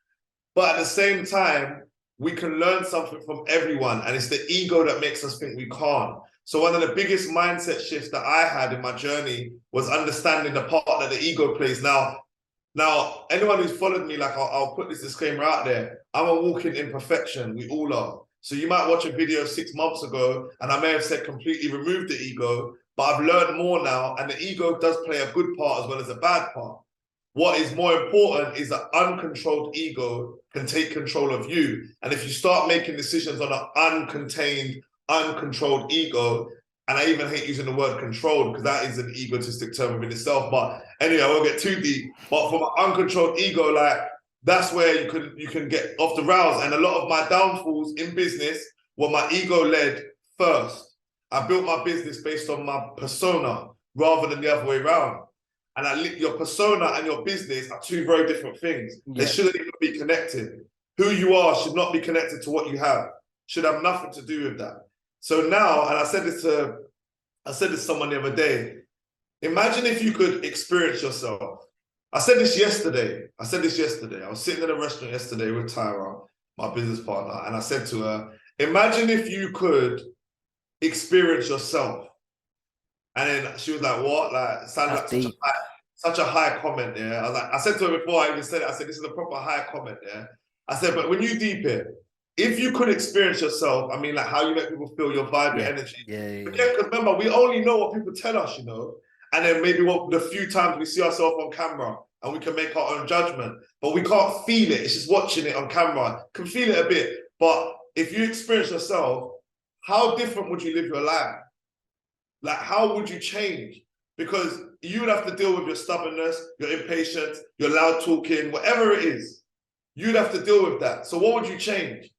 But at the same time, we can learn something from everyone, and it's the ego that makes us think we can't. So one of the biggest mindset shifts that I had in my journey was understanding the part that the ego plays. Now, anyone who's followed me, like, I'll put this disclaimer out there. I'm a walking imperfection. We all are. So you might watch a video 6 months ago, and I may have said completely remove the ego, but I've learned more now, and the ego does play a good part as well as a bad part. What is more important is that uncontrolled ego can take control of you. And if you start making decisions on an uncontained, uncontrolled ego, and I even hate using the word controlled because that is an egotistic term within itself. But anyway, I won't get too deep. But from an uncontrolled ego, like, that's where you can get off the rails. And a lot of my downfalls in business were my ego led first. I built my business based on my persona rather than the other way around. And your persona and your business are two very different things. Yeah. They shouldn't even be connected. Who you are should not be connected to what you have. Should have nothing to do with that. So now, and I said this to someone the other day, imagine if you could experience yourself. I said this yesterday. I was sitting in a restaurant yesterday with Tyra, my business partner, and I said to her, imagine if you could experience yourself. And then she was like, what? Like, it sounded like such a high comment there. Yeah? I said to her before I even said it, I said, this is a proper high comment there. Yeah? I said, but when you deep it, if you could experience yourself, I mean, like, how you make people feel, your vibe, your energy. Yeah. Because remember, we only know what people tell us, you know, and then maybe what the few times we see ourselves on camera and we can make our own judgment, but we can't feel it. It's just watching it on camera. Can feel it a bit, but if you experience yourself, how different would you live your life? Like, how would you change? Because you would have to deal with your stubbornness, your impatience, your loud talking, whatever it is. You'd have to deal with that. So what would you change?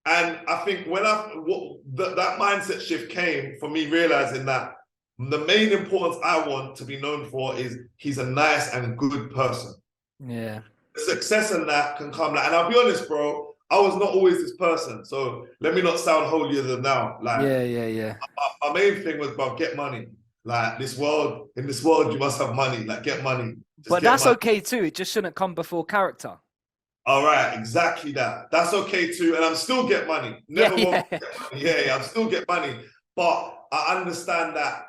And I think when that mindset shift came for me, realizing that the main importance I want to be known for is he's a nice and good person. Yeah. The success in that can come. Like, and I'll be honest, bro, I was not always this person. So let me not sound holier than thou. Like, Yeah. my main thing was, bro, get money. Like, in this world, you must have money. Like, get money. But that's okay too. It just shouldn't come before character. All right, exactly that. That's okay too. And I'm still get money. Never won't get money. Yeah, I'm still get money. But I understand that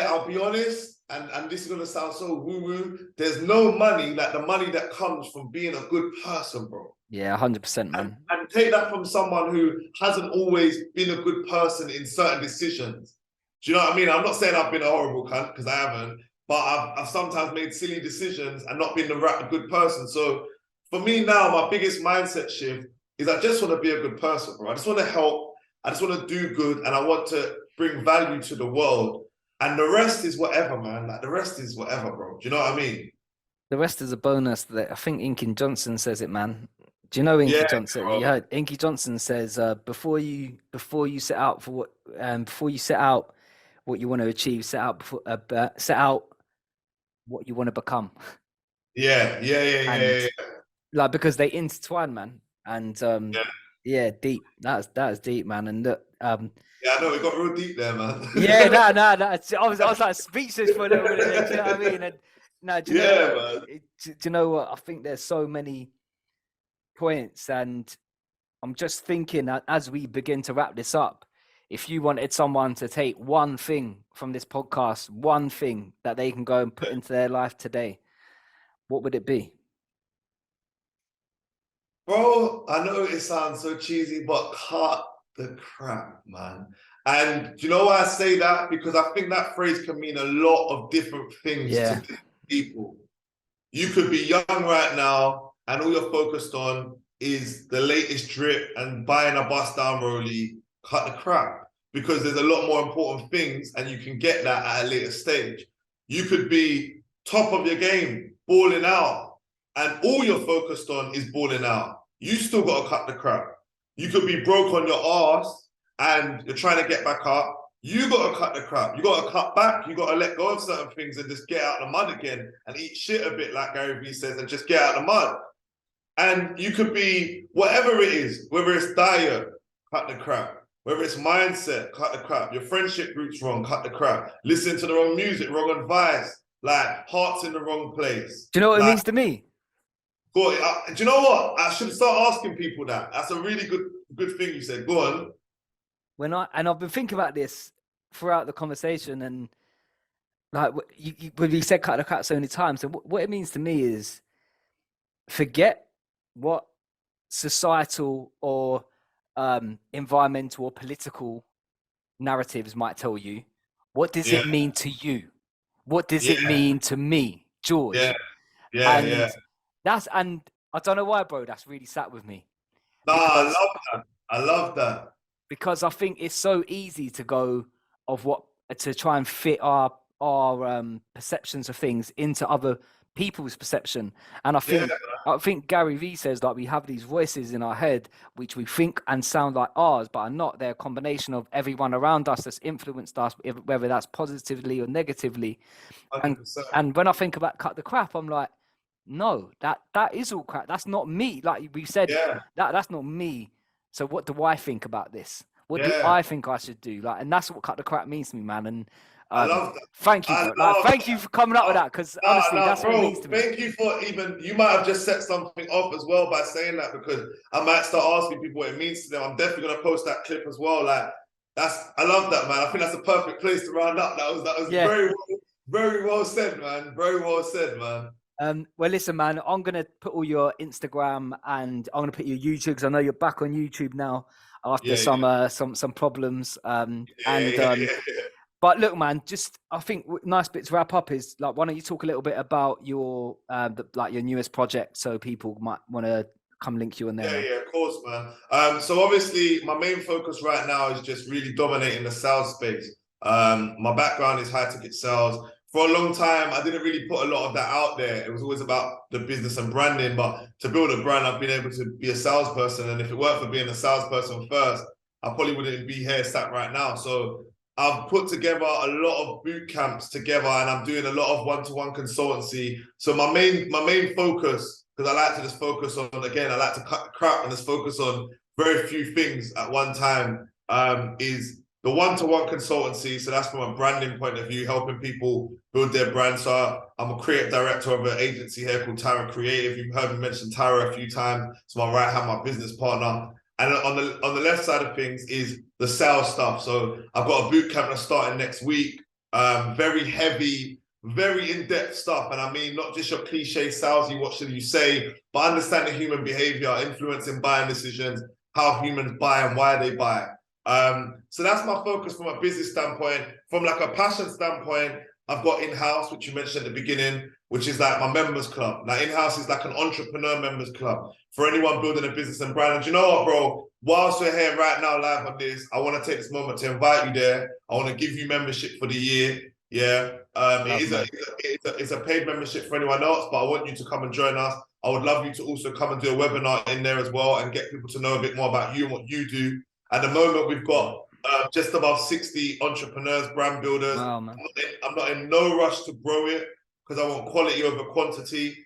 I'll be honest, and this is gonna sound so woo-woo, there's no money like the money that comes from being a good person, bro. Yeah, 100%, man. And take that from someone who hasn't always been a good person in certain decisions. Do you know what I mean? I'm not saying I've been a horrible cunt, because I haven't, but I've sometimes made silly decisions and not been the right good person. So for me now, my biggest mindset shift is I just want to be a good person, bro. I just want to help. I just want to do good, and I want to bring value to the world. And the rest is whatever, man. Like, the rest is whatever, bro. Do you know what I mean? The rest is a bonus. That I think Inky Johnson says it, man. Do you know Inky Johnson? Bro. You heard Inky Johnson says before you set out for what before you set out what you want to achieve, set out what you want to become. Yeah. Like, because they intertwine, man. And Yeah. yeah, deep. That's deep, man. And look, Yeah, I know it got real deep there, man. yeah, no. I was like speechless for a little minute there. Do you know what I mean? And no, do you know Yeah, what? man. Do you know what? I think there's so many points, and I'm just thinking that as we begin to wrap this up, if you wanted someone to take one thing from this podcast, one thing that they can go and put into their life today, what would it be? Bro, I know it sounds so cheesy, but cut the crap, man. And do you know why I say that? Because I think that phrase can mean a lot of different things to Yeah. different people. You could be young right now, and all you're focused on is the latest drip and buying a bust down rollie. Cut the crap, because there's a lot more important things, and you can get that at a later stage. You could be top of your game, balling out, and all you're focused on is balling out. You still got to cut the crap. You could be broke on your ass, and you're trying to get back up. You got to cut the crap. You got to cut back. You got to let go of certain things and just get out of the mud again and eat shit a bit, like Gary Vee says, and just get out of the mud. And you could be whatever it is, whether it's diet, cut the crap. Whether it's mindset, cut the crap. Your friendship group's wrong, cut the crap. Listen to the wrong music, wrong advice. Like, heart's in the wrong place. Do you know what it Like, means to me? do you know what? I should start asking people that. That's a really good thing you said. Go on. I've been thinking about this throughout the conversation, and like when you said cut the crap so many times, so what it means to me is forget what societal or environmental or political narratives might tell you. What does Yeah, it mean to you? What does it yeah, mean to me, yeah, George? yeah. And and I don't know why, bro. That's really sat with me Nah, I because love that. I love that. I think it's so easy to go of what to try and fit our perceptions of things into other people's perception. And Yeah, I think Gary Vee says that we have these voices in our head which we think and sound like ours, but are not. They're a combination of everyone around us that's influenced us, whether that's positively or negatively. And 100%. and when I think about cut the crap, I'm like, no, that is all crap. That's not me. Like we said, Yeah, that's not me. So what do I think about this? What do yeah. I think I should do? Like, and that's what cut the crap means to me, man. And I love that. thank you, I bro. Like, love thank you for coming up with that. that, because honestly, that's what it means Bro. to me. Thank you for even. You might have just set something off as well by saying that, because I might start asking people what it means to them. I'm definitely gonna post that clip as well. Like, I love that, man. I think that's a perfect place to round up. That was Yeah. very well said, man. Very well said, man. Well, listen, man. I'm gonna put all your Instagram and I'm gonna put your YouTube, because I know you're back on YouTube now after Yeah, some problems. yeah. But look, man, just I think nice bit to wrap up is like, why don't you talk a little bit about your like your newest project, so people might want to come link you in there. Yeah, of course, man. So obviously my main focus right now is just really dominating the sales space. My background is high ticket sales. For a long time, I didn't really put a lot of that out there. It was always about the business and branding, but to build a brand, I've been able to be a salesperson. And if it weren't for being a salesperson first, I probably wouldn't be here sat right now. So I've put together a lot of boot camps together, and I'm doing a lot of one-to-one consultancy. So my main focus, because I like to just focus on, again, I like to cut the crap and just focus on very few things at one time, is the one-to-one consultancy. So that's from a branding point of view, helping people build their brand. So I'm a creative director of an agency here called Tyra Creative. You've heard me mention Tyra a few times. It's my right hand, my business partner. And on the left side of things is the sales stuff. So I've got a boot camp that's starting next week. Very heavy, very in-depth stuff. And I mean, not just your cliche salesy, what should you say, but understanding human behavior, influencing buying decisions, how humans buy and why they buy. So that's my focus from a business standpoint. From like a passion standpoint, I've got in-house, which you mentioned at the beginning, which is like my members club. Now, in-house is like an entrepreneur members club for anyone building a business and brand. And you know what, bro? Whilst we're here right now live on this, I want to take this moment to invite you there. I want to give you membership for the year. Yeah. It's a paid membership for anyone else, but I want you to come and join us. I would love you to also come and do a webinar in there as well and get people to know a bit more about you and what you do. At the moment, we've got just above 60 entrepreneurs, brand builders. Wow, man. I'm not in no rush to grow it, because I want quality over quantity.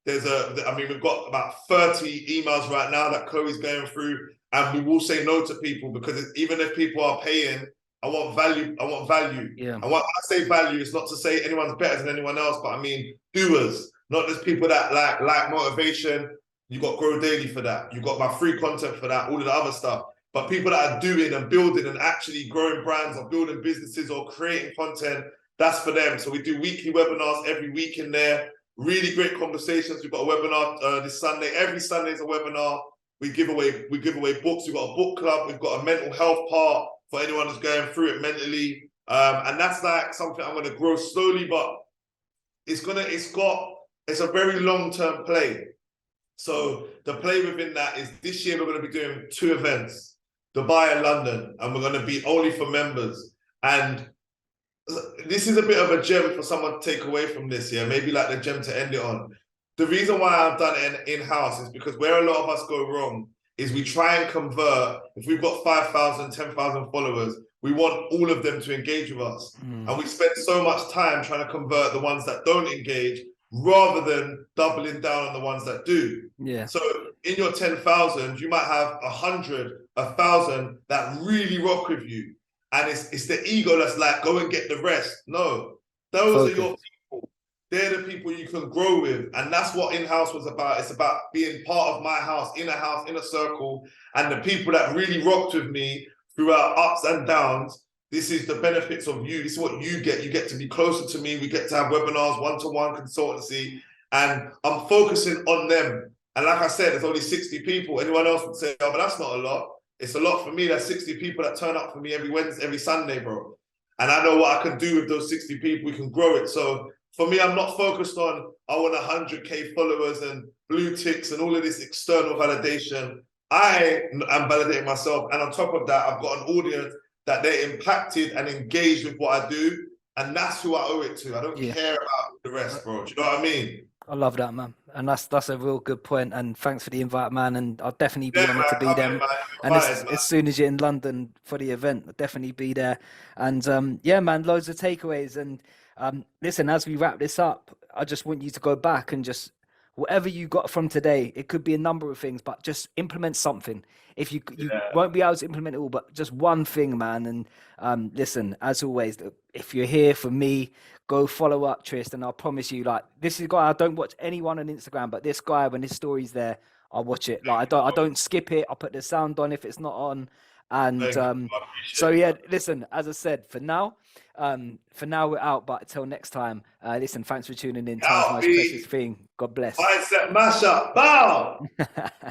I mean, we've got about 30 emails right now that Chloe's going through, and we will say no to people because even if people are paying, I want value. I want value. Yeah. And when I say value, it's not to say anyone's better than anyone else, but I mean doers, not just people that like motivation. You got Grow Daily for that. You got my free content for that. All of the other stuff. But people that are doing and building and actually growing brands or building businesses or creating content, that's for them. So we do weekly webinars every week in there. Really great conversations. We've got a webinar this Sunday. Every Sunday is a webinar. We give away books. We've got a book club. We've got a mental health part for anyone who's going through it mentally. And that's like something I'm going to grow slowly, but it's a very long-term play. So the play within that is this year we're going to be doing 2 events, Dubai and London, and we're going to be only for members. And this is a bit of a gem for someone to take away from this, yeah, maybe like the gem to end it on. The reason why I've done it in-house is because where a lot of us go wrong is we try and convert. If we've got 5,000, 10,000 followers, we want all of them to engage with us. And we spend so much time trying to convert the ones that don't engage rather than doubling down on the ones that do. Yeah. So in your 10,000, you might have 100, 1,000 that really rock with you. And it's the ego that's like, go and get the rest. No, those are your people. They're the people you can grow with. And that's what in-house was about. It's about being part of my house, in a circle. And the people that really rocked with me throughout ups and downs, this is the benefits of you. This is what you get. You get to be closer to me. We get to have webinars, one-to-one consultancy. And I'm focusing on them. And like I said, there's only 60 people. Anyone else would say, oh, but that's not a lot. It's a lot for me. There's 60 people that turn up for me every Wednesday, every Sunday, bro. And I know what I can do with those 60 people. We can grow it. So for me, I'm not focused on, I want 100K followers and blue ticks and all of this external validation. I am validating myself. And on top of that, I've got an audience that they're impacted and engaged with what I do. And that's who I owe it to. I don't care about the rest, bro. Do you know what I mean? I love that, man. And that's a real good point. And thanks for the invite, man. And I'll definitely be honored to be there. And as soon as you're in London for the event, I'll definitely be there. And yeah, man, loads of takeaways. And listen, as we wrap this up, I just want you to go back and just whatever you got from today, it could be a number of things, but just implement something. If you won't be able to implement it all, but just one thing, man. And listen, as always, if you're here for me, go follow up Trist, and I promise you, like, this is a guy, I don't watch anyone on Instagram, but this guy, when his story's there, I watch it. Like, I don't skip it. I put the sound on if it's not on. And so yeah, listen, as I said, for now we're out, but until next time, listen, thanks for tuning in. Time's my precious thing. God bless. Mindset Mashup. Bow.